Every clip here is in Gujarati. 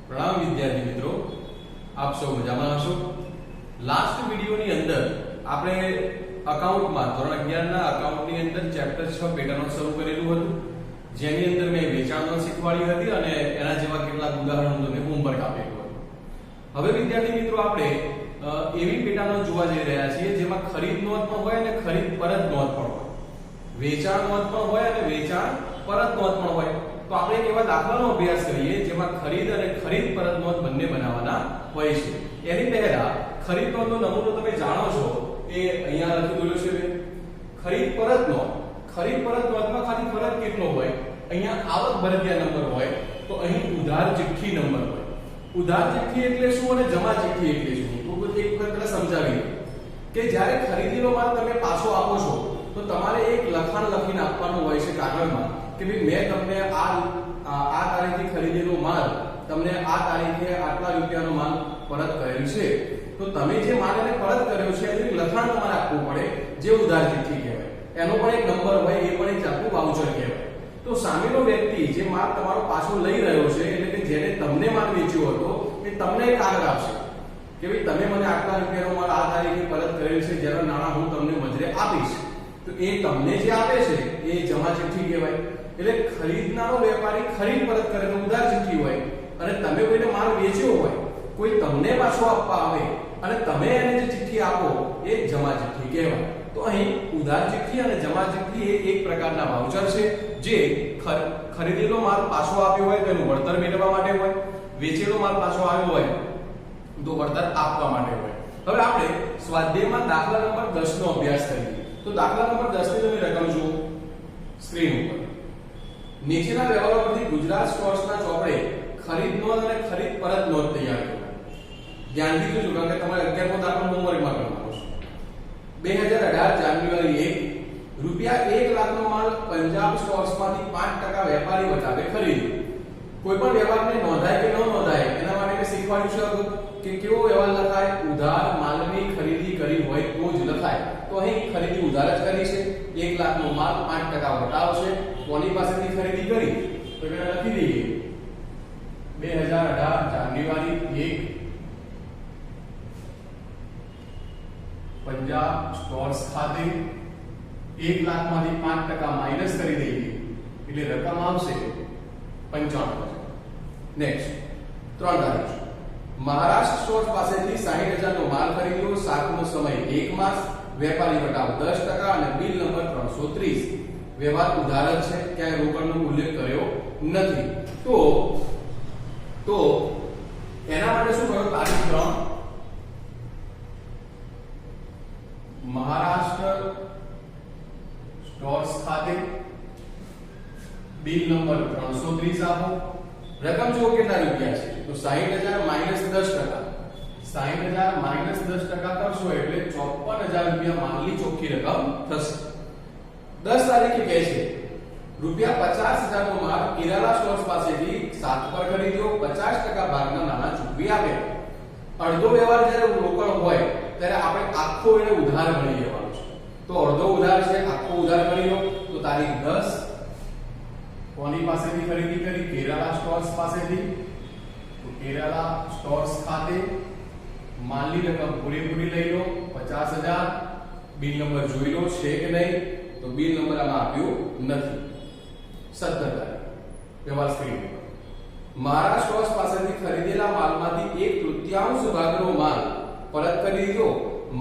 પ્રણામ વિદ્યાર્થી મિત્રો, આપ સૌ મજામાં હશો। લાસ્ટ વિડિયોની અંદર આપણે અકાઉન્ટમાં ધોરણ 11 ના અકાઉન્ટની અંદર ચેપ્ટર 6 પેટર્નો શરૂ કરેલું હતું, જેની અંદર મેં વેચાણનો શીખવાડી હતી અને એના જેવા કેટલાક ઉદાહરણો તમને હોમવર્ક આપેલું હતું। હવે વિદ્યાર્થી મિત્રો આપણે એવી પેટર્નો જોવા જઈ રહ્યા છીએ જેમાં ખરીદ નોંધ પણ હોય અને ખરીદ પરત નોંધ પણ હોય, વેચાણ નોંધ પણ હોય અને વેચાણ પરત નોંધ પણ હોય। તો આપણે એક એવા દાખલાનો અભ્યાસ કરીએ જેમાં ખરીદ અને ખરીદ પરત નોંધ બંને બનાવવાના હોય છે। એની પહેલા ખરીદ નોંધનો નમૂનો તમે જાણો છો, એ અહીંયા લખેલું છે ખરીદ પરત નોંધ। ખરીદ પરત નોંધમાં ખાલી ફરક કેટલો હોય, અહીંયા આવક ભરતિયા નંબર હોય તો અહીં ઉધાર ચિઠ્ઠી નંબર હોય। ઉધાર ચિઠ્ઠી એટલે શું અને જમા ચિઠ્ઠી એટલે શું, તો એક વખત સમજાવી દઉં કે જ્યારે ખરીદેલો માલ તમે પાછો આપો છો તો તમારે એક લખાણ લખીને આપવાનું હોય છે કાગળમાં કે ભાઈ મેં તમને આ તારીખે ખરીદેલો માલ તમને આ તારીખે આટલા રૂપિયાનો માલ પરત કરેલ છે। તો તમે જે માલ એને પરત કર્યો છે એનું લખાણ તમારે આપવું પડે, જે ઉધાર ચિઠ્ઠી કહેવાય। એનો પણ એક નંબર હોય, એ પણ એક જાતનું વાઉચર કહેવાય। તો સામેનો વ્યક્તિ જે માલ તમારો પાછો લઈ રહ્યો છે, એટલે કે જેને તમને માલ વેચ્યો હતો, એ તમને એક કાગળ આપશે કે ભાઈ તમે મને આટલા રૂપિયાનો માલ આ તારીખે પરત કરેલ છે, જેના નાણાં હું તમને મજરે આપીશ। તો એ તમને જે આપે છે એ જમા ચિઠ્ઠી કહેવાય। એટલે ખરીદનારો વેપારી ખરીદ પરત કરેલો ઉધાર ચિઠ્ઠી હોય અને તમે કોઈને માલ વેચ્યો હોય, કોઈ તમને પાછો આપવા આવે અને તમે એને જે ચિઠ્ઠી આપો એ જમા ચિઠ્ઠી કહેવાય। તો અહીં ઉધાર ચિઠ્ઠી અને જમા ચિઠ્ઠી એ એક પ્રકારના વાઉચર છે જે ખરીદેલો માલ પાછો આપ્યો હોય તો એનું વળતર મેળવવા માટે હોય, વેચેલો માલ પાછો આવ્યો હોય તો વળતર આપવા માટે હોય। હવે આપણે સ્વાધ્યાયમાં દાખલા નંબર 10 નો અભ્યાસ કરીએ। તો દાખલા નંબર 10 ની તમે રકમ જુઓ સ્ક્રીન ઉપર। નીચેના વ્યવહારો પરથી ગુજરાત સ્ટોર્સના ચોપડે ખરીદ નોંધ અને ખરીદ પરત નોંધ તૈયાર કરો। ધ્યાનથી જોજો કારણ કે તમારે 11મો દાખલો હોમવર્કમાં કરવાનો છે। 2018 જાન્યુઆરી 1 રૂપિયા 1 લાખનો માલ પંજાબ સ્ટોર્સમાંથી 5% વેપારી વટાવે ખરીદ્યો। કોઈ પણ વ્યવહારને નોંધાય કે ન નોંધાય એના માટે મેં શીખવાડ્યું છે કે કેવો વ્યવહાર લખાય, ઉધાર માલની ખરીદી કરી હોય તો જ લખાય। તો અહીં ખરીદી ઉધાર જ કરી છે, 1 લાખનો માલ 5% વટાવશે, કોની પાસેથી ખરીદી કરી તો એને લખી દઈએ 2018 જાન્યુઆરી 1 પંજાબ સ્ટોર્સ ખાતે 1 લાખમાંથી 5% માઈનસ કરી દઈએ એટલે રકમ આવશે 55,000। નેક્સ્ટ 3 તારીખ મહારાષ્ટ્ર સ્ટોર્સ પાસેથી 60,000 નો માલ ખરીદ્યો, શાકનો સમય 1 માસ, વેપારી વટાવ 10% અને બિલ નંબર 330। વ્યવહાર ઉધાર જ છે, ક્યાંય રોકડનો ઉલ્લેખ કર્યો નથી। તો એના માટે શું કર્યું, તારીખ 3 મહારાષ્ટ્ર સ્ટોર્સ ખાતે બિલ નંબર 330 આપો। રકમ જો કેટલા રૂપિયા છે તો 60,000 માઈનસ 10%, 60,000 માઈનસ 10% કરશો એટલે 54,000 રૂપિયા માલની ચોખ્ખી રકમ થશે। 10 તારીખે કહે છે રૂપિયા 50,000 નો માલ કેરાલા સ્ટોર્સ પાસેથી 7 પર ખરીદ્યો, 50% ભાગના નાણાં ચૂકવી આપ્યા। અડધો વ્યવહાર જ્યારે રોકડ હોય ત્યારે આપણે આખો એને ઉધાર ગણી લેવાનો છે। તો અડધો ઉધાર છે, આખો ઉધાર ગણી લો તો તારીખ 10 કોની પાસેથી ખરીદી કરી, કેરાલા સ્ટોર્સ પાસેથી। તો કેરાલા સ્ટોર્સ ખાતે માલની રકમ પૂરેપૂરી લઈ લો 50,000। બિલ નંબર જોઈ લો છે કે નહીં, તો બિલ નંબર આમાં આપ્યું નથી। 17 તારીખ વ્યવહાર સ્ક્રીન પર મહારાષ્ટ્ર સ્ટોર્સ પાસેથી ખરીદેલા માલમાંથી 1/3 ભાગનો માલ પરત કરી દીધો,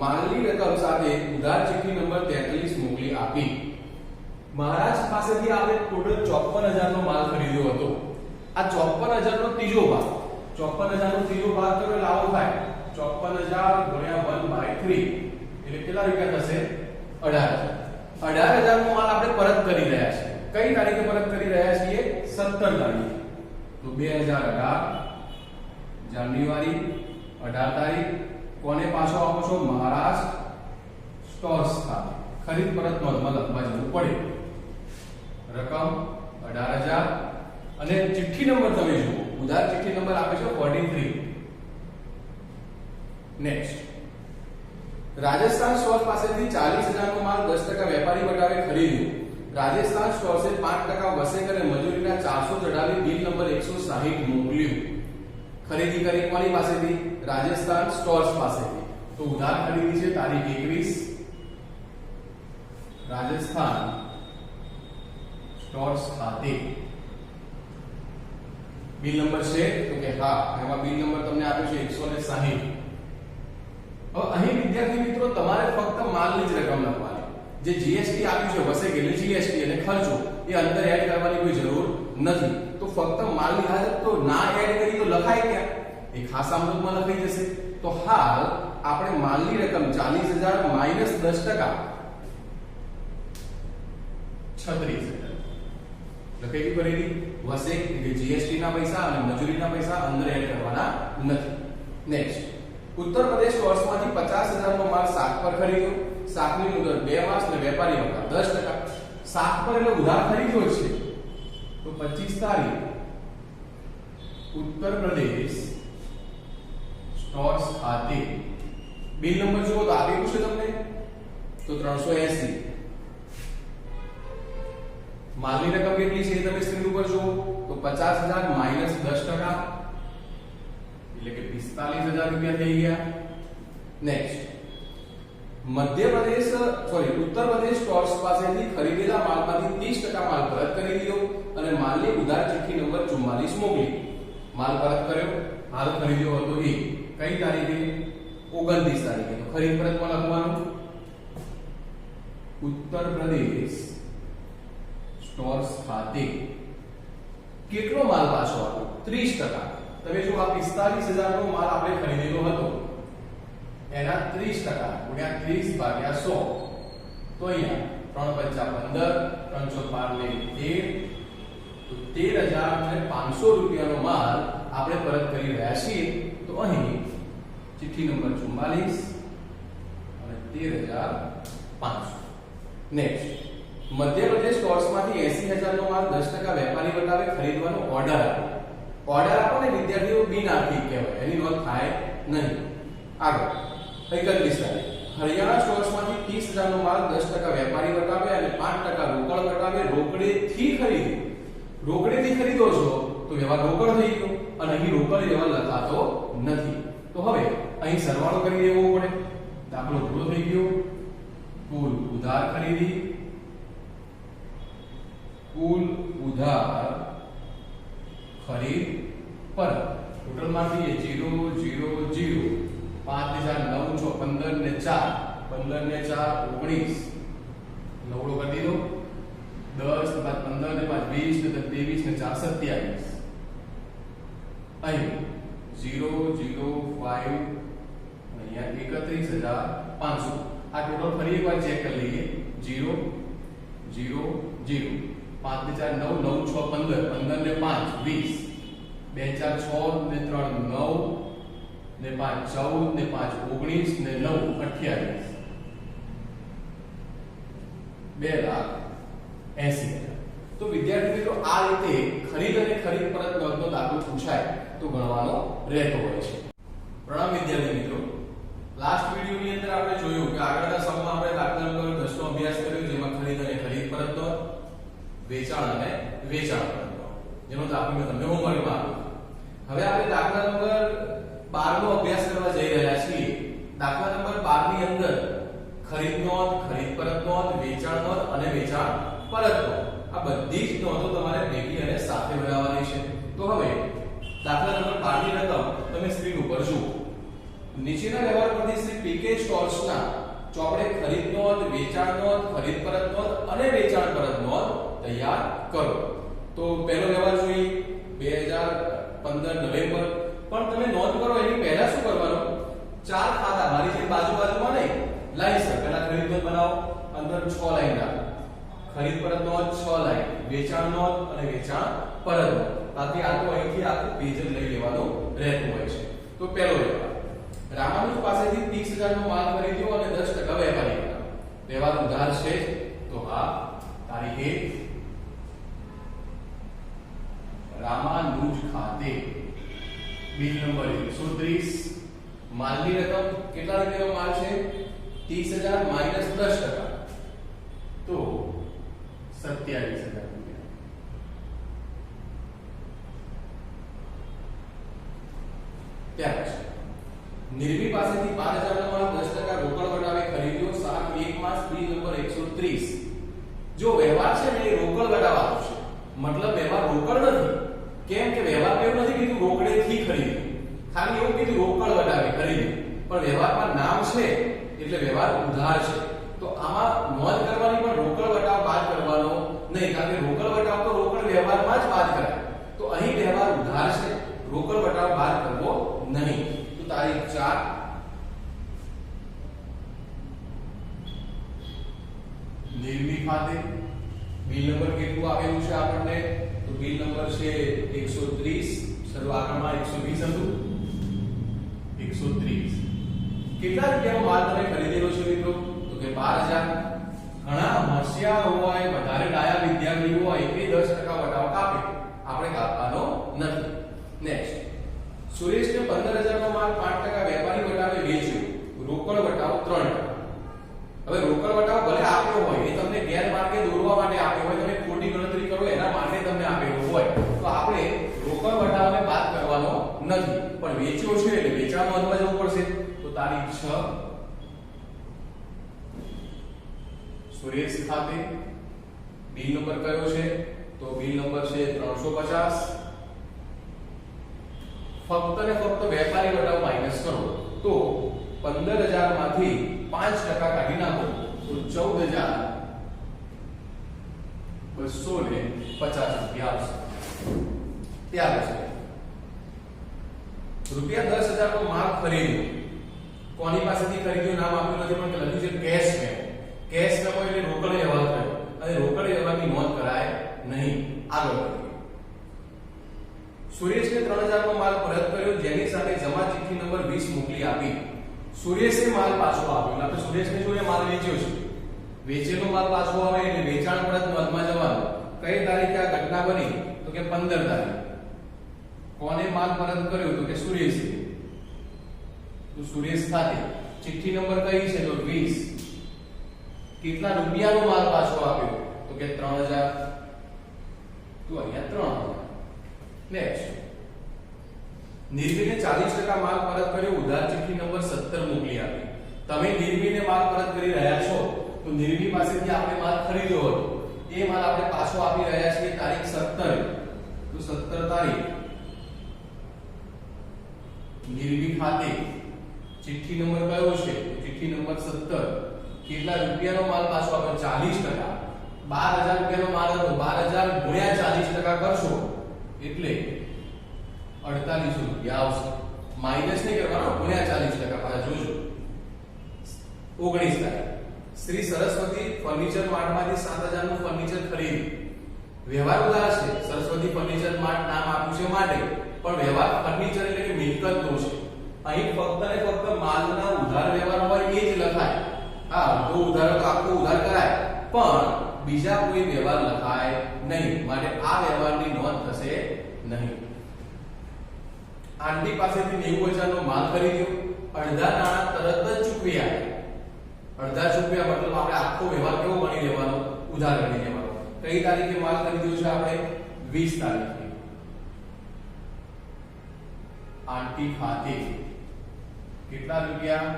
માલની રકમ સાથે ઉધાર ચિઠ્ઠી નંબર 33 મોકલી આપી। મહારાષ્ટ્ર પાસેથી આપણે ટોટલ 54,000 નો માલ ખરીદ્યો હતો। આ 54,000 નો ત્રીજો ભાગ, 54,000 નો ત્રીજો ભાગ કરો લાવો થાય 54,000 ગુણ્યા 1/3 એટલે કેટલા રૂપિયા થશે, 18,000। 18,000 નો માલ આપણે પરત કરી રહ્યા છીએ। કઈ તારીખે પરત કરી રહ્યા છીએ, 17 તારીખે। તો 2018 જાન્યુઆરી 18 તારીખ કોને પાછો આપો છો, મહારાષ્ટ્ર સ્ટોર્સ ખાતે। ખરીદ પરત નોંધમાં લખવા જવું પડે, રકમ 18,000 અને ચિઠ્ઠી નંબર તમે જુઓ, ઉધાર ચિઠ્ઠી નંબર આપે છે 43। નેક્સ્ટ રાજસ્થાન સ્ટોર્સ પાસેથી 40,000 નો માલ 10% વેપારી વટાવે ખરીદ્યો। રાજસ્થાન સ્ટોર્સે 5% વસેક અને મજૂરીના 400 ચડાવી બિલ નંબર 160 મોકલ્યું। ખરીદી કરી કોની પાસેથી? રાજસ્થાન સ્ટોર્સ પાસેથી. તો ઉધાર ખરીદી છે તારીખ 21 રાજસ્થાન સ્ટોર્સ ખાતે. બિલ નંબર છે તો કે હા, એમાં બિલ નંબર તમને આપ્યો છે 160. હવે અહીં વિદ્યાર્થી મિત્રો તમારે ફક્ત માલની જ રકમ લખવાની. જે જીએસટી આપ્યું છે વસે ગયેલી જીએસટી અને ખર્ચો એ અંદર એડ કરવાની કોઈ જરૂર નથી. તો ફક્ત માલની હાજત તો ના એડ કરી તો લખાય ક્યાં? એ ખાસ આમદનમાં લખાઈ જશે. તો હાલ આપણે માલની રકમ 40,000 માઈનસ 10% 36,000 લખાઈ ગયું. ફરીથી વસે કે જીએસટી ના પૈસા અને મજૂરીના પૈસા અંદર એડ કરવાના નથી. નેક્સ્ટ, ઉત્તર પ્રદેશ સ્ટોર્સમાંથી 50,000 નો માલ શાક પર ખરીદ્યો. શાકની મુદત 2 માસ અને વેપારી વળતર 10%. શાક પર એટલે ઉધાર ખરીદ્યો છે તો 25 તારીખ ઉત્તર પ્રદેશ સ્ટોર્સ ખાતે. બિલ નંબર જુઓ તો આપેલું છે તમને તો 380. માલની રકમ કેટલી છે તમે સ્ક્રીન ઉપર જુઓ તો 50,000 માઈનસ 10% એટલે કે 45,000 રૂપિયા થઈ ગયા. નેક્સ્ટ, ઉત્તર પ્રદેશ સ્ટોર્સ પાસેથી ખરીદેલા માલમાંથી 30% માલ પરત કરી દીધો અને માલની ઉધાર ચિઠ્ઠી નંબર 44 મોકલી. માલ પરત કર્યો, હાલ ખરીદ્યો હતો એ કઈ તારીખે? 29 તારીખે. તો ખરીદ પરતમાં લખવાનું ઉત્તર પ્રદેશ સ્ટોર્સ ખાતે. કેટલો માલ પાછો આવ્યો? 30%. તમે જો આ 45,000 નો માલ આપણે ખરીદેલો હતો એના 30% ગુણ્યા 30 ભાગ્યા 100 તો અહીંયા 3 5 15 3 4 12 13 તો 13,500 રૂપિયાનો માલ આપણે પરત કરી રહ્યા છીએ. તો અહીં ચિઠ્ઠી નંબર 44 અને 13,500. નેક્સ્ટ, મધ્યપ્રદેશ સ્ટોર્સમાંથી 80,000 નો માલ 10% વેપારી વટાવે ખરીદવાનો ઓર્ડર આપ્યો. ઓર્ડર આપો ને વિદ્યાર્થીઓ બિનઆર્થિક કહેવાય, એની નોંધ થાય નહીં. આગળ 31 તારીખ હરિયાણા સ્ટોર્સમાંથી 30,000 નો માલ 10% વેપારી વટાવે અને 5% રોકડ વટાવે રોકડેથી ખરીદ્યો. રોકડેથી ખરીદો છો તો વ્યવહાર રોકડ થઈ ગયો અને અહીં રોકડ વ્યવહાર લખાતો નથી. તો હવે અહીં સરવાળો કરી દેવો પડે. દાખલો પૂરો થઈ ગયો. કુલ ઉધાર ખરીદી, કુલ ઉધાર ખરીદ પરત ટોટલ માંથી 0 0 0 5,9 6 15 ને 4 15 ને 4 19 નવડો કરી દીધો. 10 ને 5 15 ને 5 20 ને 23 ને 4 27. અહીં 0 0 5 અહીંયા 31,500. આ ટોટલ ફરી એકવાર ચેક કરી લઈએ. 0 0 0 5 ને 4 9 9 6 15 15 ને 5 20 2 4 6 ને 3 9 ને 5 14 ને 5 19 ને 9 28 2,80,000. તો વિદ્યાર્થી મિત્રો આ રીતે ખરીદ અને ખરીદ પરત નોંધનો દાખલો પૂછાય તો ગણવાનો રહેતો હોય છે. પ્રણામ વિદ્યાર્થી મિત્રો, લાસ્ટ વિડિયોની અંદર આપણે જોયું કે આગળના સમમાં આપણે દાખલા નંબર 10 નો અભ્યાસ કર્યો, જેમાં ખરીદ અને ખરીદ પરત નોંધ, વેચાણ અને વેચાણ પરત નોંધ, જેનો દાખલો મેં તમને હોમવર્કમાં આપ્યો. હવે આપણે દાખલા નંબર 12 નો અભ્યાસ કરવા જઈ રહ્યા છીએ. દાખલા નંબર 12 ની અંદર ખરીદ નોંધ, ખરીદ પરત નોંધ, વેચાણ નોંધ અને વેચાણ પરત નોંધ આ બધી જ નોંધો તમારે ભેગી અને સાથે બનાવવાની છે. તો હવે દાખલા નંબર 12 ની રકમ તમે સ્ક્રીન ઉપર જુઓ. નીચેના વ્યવહાર પરથી શ્રી પીકે સ્ટોર્સના ચોપડે ખરીદ નોંધ, વેચાણ નોંધ, ખરીદ પરત નોંધ અને વેચાણ પરત નોંધ તૈયાર કરો. તો પહેલો વ્યવહાર જોઈએ 2015 નવેમ્બર. પણ તમે નોંધ કરો એની પહેલા શું કરવાનું? ચાર ખાતા મારી જે બાજુમાં નહીં લાઈન સર પહેલા ખરીદ નોંધ બનાવો, અંદર 6 લાઈન રાખો. ખરીદ પરત નોંધ 6 લાઈન, વેચાણ નોંધ અને વેચાણ પરત નોંધ. તાકી આ તો અહીંથી આખું પેજ જ લઈ લેવાનું રહેતું હોય છે. તો પહેલો વ્યવહાર રામાનુજ પાસેથી 30,000 નો માલ ખરીદ્યો અને 10% વેપારી હતા. વ્યવહાર ઉધાર છે તો હા તારીખે રામાનુજ ખાતે. Bill number 130. માલની રકમ કેટલા રૂપિયાનો માલ છે? 30,000 માઈનસ 10% તો 27,000 રૂપિયા. ત્યાર પછી નિર્મી પાસેથી 5000 નો માલ 10% રોકડ વટાવે ખરીદ્યો. શાક 1 માસ. Bill number 130. જો વ્યવહાર છે ને એ રોકડ વટાવવાનો છે, મતલબ વ્યવહાર રોકડ નથી. કેમ કે વ્યવહાર એવું નથી કીધું રોકડેથી ખરીદ્યું, ખાલી એવું કીધું રોકડ વટાવે ખરીદ્યું, પણ વ્યવહારમાં નામ છે એટલે વ્યવહાર ઉધાર છે. તો આમાં નોંધ કરવાની પણ રોકડ વટાવ બાદ કરવાનો નહીં, કારણ કે રોકડ વટાવ તો રોકડ વ્યવહારમાં જ બાદ કરાય. તો અહીં વ્યવહાર ઉધાર છે, રોકડ વટાવ બાદ કરવો નહીં. તો તારીખ 4 નિર્મી ખાતે બિલ નંબર કેટલું આવેલું છે આપણને? તો બિલ નંબર છે 130. શરૂઆતમાં 120 હતું. 130. કેટલા રૂપિયાનો માલ તમે ખરીદેલો છે મિત્રો? તો કે 12000. ઘણા હોશિયાર હોય, વધારે ડાયા વિદ્યાર્થીઓ હોય એ 10% વટાવ કાપે, આપણે કાપવાનો નથી. નેક્સ્ટ, સુરેશને 15000 નો માલ 5% વેપારી વટાવે વેચ્યો. રોકડ વટાવ 3%. હવે રોકડ વટાવ ભલે આપ્યો હોય, એ તમને ગેરમાર્ગે દોરવા માટે આપ્યો હોય, તમે ખોટી ગણતરી કરો એના માટે તમને આપેલો હોય, તો આપણે રોકડ વટાવને બાદ કરવાનો નથી. પણ વેચ્યો છે એટલે વેચાણ નોંધવા જવું પડશે. તો તારીખ 6 સુરેશ ખાતે બિલ નંબર કયો છે? તો બિલ નંબર છે 350. ફક્ત ને ફક્ત વેપારી વટાવ માઈનસ કરો તો 15000 માંથી 5% કાઢી નાખો તો 14250 રૂપિયા આવશે. ત્યાર પછી રૂપિયા 10000 નો માલ ખરીદ્યો. કોની પાસેથી ખરીદ્યો નામ આપ્યું નથી, પણ લખ્યું છે કેશ મેમો. કેશ મેમો એટલે રોકડ વ્યવહાર થયો, અને રોકડ વ્યવહારની નોંધ કરાય નહીં. આગળ સુરેશને 3000 નો માલ પરત કર્યો, જેની સાથે જમા ચિઠ્ઠી નંબર 20 મોકલી આપી. સુરેશે માલ પાછો આપ્યો. આપણે સુરેશને જો એ માલ વેચ્યો છે, વેચેલો માલ પાછો આવે એટલે વેચાણ પરત નોંધમાં જવાનું. કઈ તારીખે આ ઘટના બની? તો કે 15 તારીખ. કોને માલ પરત કર્યો? તો કે સુરેશે. તો સુરેશ ખાતે ચિઠ્ઠી નંબર કઈ છે? તો 20. કેટલા રૂપિયાનો માલ પાછો આપ્યો? તો કે 3000. તો અહીંયા 3000. નેક્સ્ટ, નિર્મીને 40% માલ પરત કર્યો, ઉધાર ચિઠ્ઠી નંબર 17 મોકલી આપી. તમે નિર્મીને માલ પરત કરી રહ્યા છો, તો નિર્મી પાસેથી આપણે માલ ખરીદ્યો હતો, એ માલ આપણે પાછો આપી રહ્યા છીએ તારીખ 17. તો 17 તારીખ નિર્મી ખાતે ચિઠ્ઠી નંબર કયો છે? ચિઠ્ઠી નંબર 17. કેટલા રૂપિયાનો માલ પાછો આપ્યો? 40%. 12000 રૂપિયાનો માલ હતો, 12000 ગુણ્યા 40% કરશો એટલે 4800 રૂપિયા આવશે. માઈનસ નહીં કરવાનો, ગુણ્યા 40%. પાછા જોજો. 19 તારીખ શ્રી સરસ્વતી ફર્નિચર માર્ટમાંથી 7000 નું ફર્નિચર ખરીદ્યું. વ્યવહાર ઉધાર છે, સરસ્વતી ફર્નિચર માર્ટ નામ આપ્યું છે માટે, પણ વ્યવહાર ફર્નિચર એટલે કે મિલકતનો છે. અહીં ફક્ત ને ફક્ત માલના ઉધાર વ્યવહાર હોય એ જ લખાય. હા, તો ઉધાર તો આખો ઉધાર કરાય, પણ બીજા કોઈ વ્યવહાર લખાય નહીં, માટે આ વ્યવહારની નોંધ થશે નહીં. આંટી પાસેથી 90000 નો માલ ખરીદ્યો, અડધા નાણાં તરત જ ચૂકવી આપ્યા. અડધા ચૂકવ્યા મતલબ આપણે આખો વ્યવહાર કેવો ગણી લેવાનો? ઉધાર ગણી લેવાનો. કઈ તારીખે માલ ખરીદ્યો છે આપણે? 20 તારીખે. આંટી ખાતે કેટલા રૂપિયા?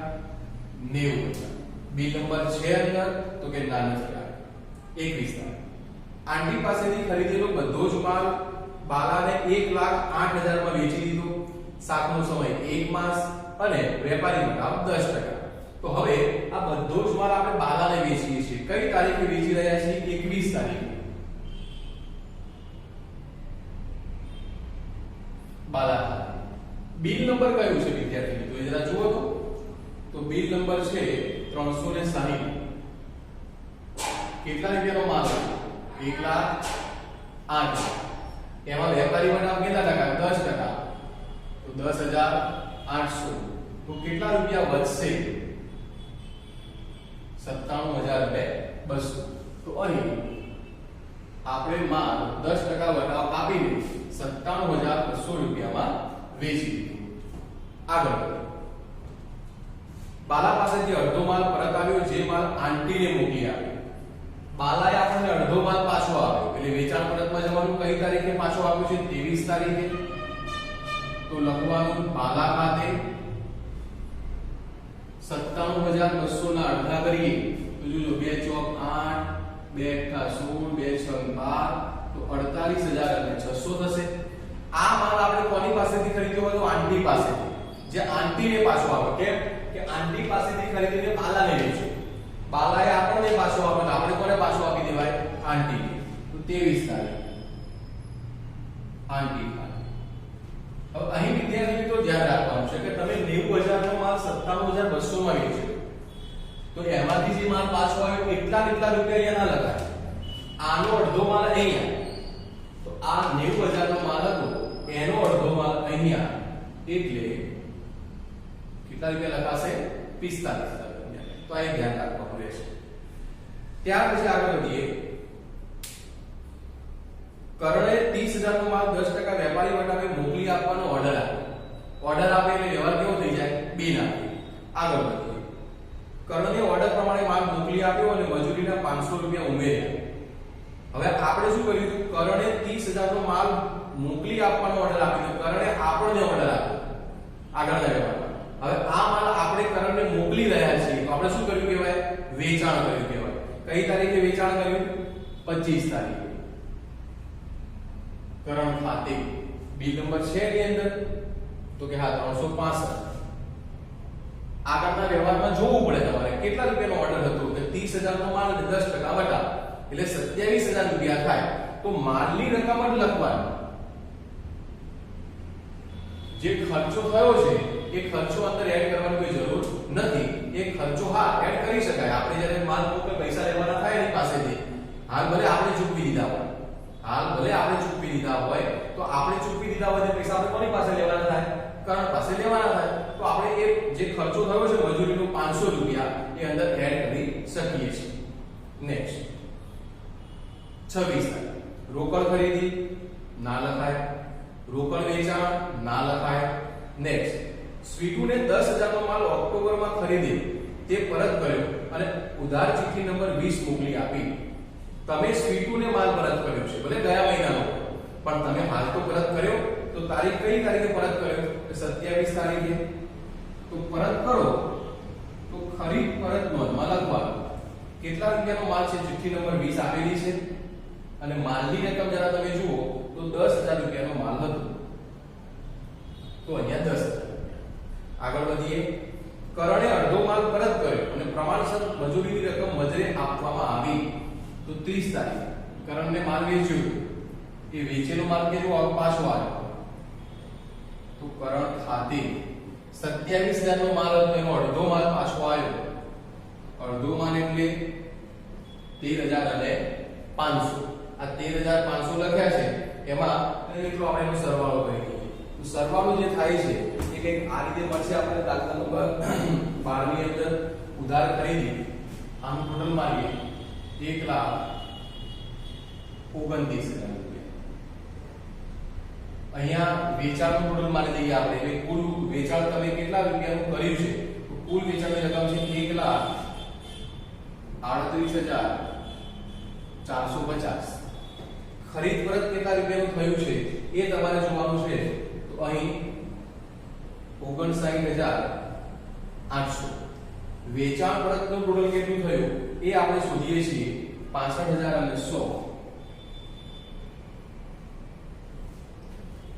90000. બિલ નંબર છે અંદર? તો કે ના નથી. 21 તારીખ આંટી પાસેથી ખરીદેલો બધો જ માલ બાલાને 1,08,000 માં વેચી દીધો. શાકનો સમય 1 માસ અને વેપારી વટાવ 10%. તો હવે આ બધો જ માલ આપણે બાલાને વેચીએ છીએ. કઈ તારીખે વેચી રહ્યા છીએ? 21 તારીખે. બાલા બિલ નંબર કયું છે વિદ્યાર્થી મિત્રો? જરા જુઓ તો બિલ નંબર છે 360. કેટલા રૂપિયાનો માલ? 1,08,000. એમાં વેપારી વટાવ કેટલા ટકા? 10%. તો 10,800. તો કેટલા રૂપિયા વધશે? 97,200. તો અહીં આપણે માલ 10% વટાવ આપીને 97,200 રૂપિયામાં વેચી દીધું. આગળ બાલા પાસેથી અડધો માલ પરત આવ્યો, જે માલ આંટીને મોકલી આપ્યો. બાલાએ આપણને અડધો માલ પાછો આપ્યો એટલે વેચાણ પરતમાં જવાનું. કઈ તારીખે પાછો આપ્યો છે? 23 તારીખે. તો લખવાનું પાલા ખાતે 97200 ના અડધા કરીએ તો જોજો 2 ચોક 8 2 અઠ્ઠા 16 2 છ 12 તો 48600 અને 600 થશે. આ માલ આપણે કોની પાસેથી ખરીદ્યો હતો? આંટી પાસેથી. જે આંટીને પાછો આવે કેમ કે આંટી પાસેથી ખરીદીને પાલાને વેચ્યો. પાલાએ આપણને પાછો આપ્યો, આપણે કોને પાછો આપી દેવાય? આંટીને. તો 23 તારીખ આંટી. હવે અહીં વિદ્યાર્થી મિત્રો ધ્યાન રાખવાનું છે કે તમે 90000 નો માલ 97200 માં વેચ્યો તો એમાંથી જે માલ પાછો આવ્યો એટલા રૂપિયા અહીંયા ના લખાય. આનો અડધો માલ અહીંયા, તો આ 90000 નો માલ હતો એનો અડધો માલ અહીંયા, એટલે કેટલા રૂપિયા લખાશે? 45,000 રૂપિયા. તો આ ધ્યાન રાખવાનું રહેશે. ત્યાર પછી આગળ વધીએ. કરણે 30000 નો માલ 10% વેપારી વટાવે મોકલી આપવાનો ઓર્ડર આપ્યો. ઓર્ડર આપે એટલે વ્યવહાર કેવો થઈ જાય? બિલ આપે. આગળ વધીએ. કરણે ઓર્ડર પ્રમાણે માલ મોકલી આપ્યો અને મજૂરીના 500 રૂપિયા ઉમેર્યા. હવે આપણે શું કર્યું? કરણે 30000 નો માલ મોકલી આપવાનો ઓર્ડર આપ્યો, કરણે આપણને ઓર્ડર આપ્યો આગળના વ્યવહારમાં. હવે આ માલ આપણે કરણને મોકલી રહ્યા છીએ તો આપણે શું કર્યું કહેવાય? વેચાણ કર્યું કહેવાય. કઈ તારીખે વેચાણ કર્યું? 25 તારીખે. કરણ ખાતે બિલ નંબર છે એની અંદર તો કે હા 365. આગળના વ્યવહારમાં જોવું પડે તમારે કેટલા રૂપિયાનો ઓર્ડર હતો કે 30000 નો માલ 10% વટા એટલે 27000 રૂપિયા થાય. તો માલની રકમ જ લખવાની. જે ખર્ચો થયો છે એ ખર્ચો અંદર એડ કરવાની કોઈ જરૂર નથી. એ ખર્ચો હા એડ કરી શકાય. આપણે જ્યારે માલ ઉપર પૈસા લેવાના થાય એની પાસેથી હાલ ભલે આપણે ચૂકવી દીધા હોય, તો આપણે ચૂકવી દીધા હોય તે પૈસા આપણે કોની પાસે લેવાના થાય? કરણ પાસે લેવાના થાય. તો આપણે એ જે ખર્ચો થયો છે મજૂરીનો 500 રૂપિયા એ અંદર એડ કરી શકીએ છીએ. નેક્સ્ટ 26 તારીખ રોકડ ખરીદી ના લખાય, રોકડ વેચાણ ના લખાય. નેક્સ્ટ સ્વીટુને 10000 નો માલ ઓક્ટોબરમાં ખરીદી તે પરત કર્યો અને ઉધાર ચિઠ્ઠી નંબર 20 મોકલી આપી. તમે સ્વીટુને માલ પરત કર્યો છે, ભલે ગયા મહિનાનો, પણ તમે હાલ તો પરત કર્યો. તો તારીખ કઈ તારીખે પરત કર્યો? 27 તારીખે. તો પરત કરો તો ખરીદ પરત નોંધમાં લખવાનું કેટલા રૂપિયાનો માલ છે. ચિઠ્ઠી નંબર 20 આપેલી છે અને માલની રકમ જરા તમે જુઓ તો 10000 રૂપિયાનો માલ હતો, તો અહીંયા 10000. આગળ વધીએ. કરણે અડધો માલ પરત કર્યો અને પ્રમાણસર મજૂરીની રકમ મજરે આપવામાં આવી. તો 30 તારીખ કરણને માલ વેચ્યો, એ વેચેલો માલ કેવો પાછો આવ્યો? તો કરણ ખાતે 27000 નો માલ હતો એનો અડધો માલ પાછો આવ્યો. અડધો માલ એટલે 13000 અને 500. આ 13500 લખ્યા છે એમાં મિત્રો આપણે એનો સરવાળો કરી દઈએ. તો સરવાળો જે થાય છે એ કંઈક આ રીતે મળશે. આપણે દાખલા નંબર 12 ની અંદર ઉધાર ખરીદી આમ ટોટલ મારીએ 1,29,000 રૂપિયા. અહીંયા વેચાણનું ટોટલ મારી દઈએ આપણે. એટલે કુલ વેચાણ તમે કેટલા રૂપિયાનું કર્યું છે? તો કુલ વેચાણની રકમ છે 1,38,450. ખરીદ પરત કેટલા રૂપિયાનું થયું છે એ તમારે જોવાનું છે. તો અહીં 59,800. વેચાણ પરતનું ટોટલ કેટલું થયું એ આપણે શોધીએ છીએ 65,000 અને 100.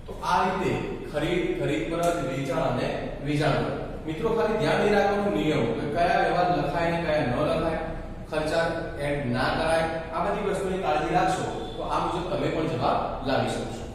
તો આ રીતે ખરીદ પરત વેચાણ અને વેચાણ પરત. મિત્રો ખાલી ધ્યાન રાખવાનું નિયમ કે કયા વ્યવહાર લખાય ને કયા ન લખાય, ખર્ચા એડ ના કરાય, આ બધી વસ્તુની કાળજી રાખશો તો આ મુજબ તમે પણ જવાબ લાવી શકશો.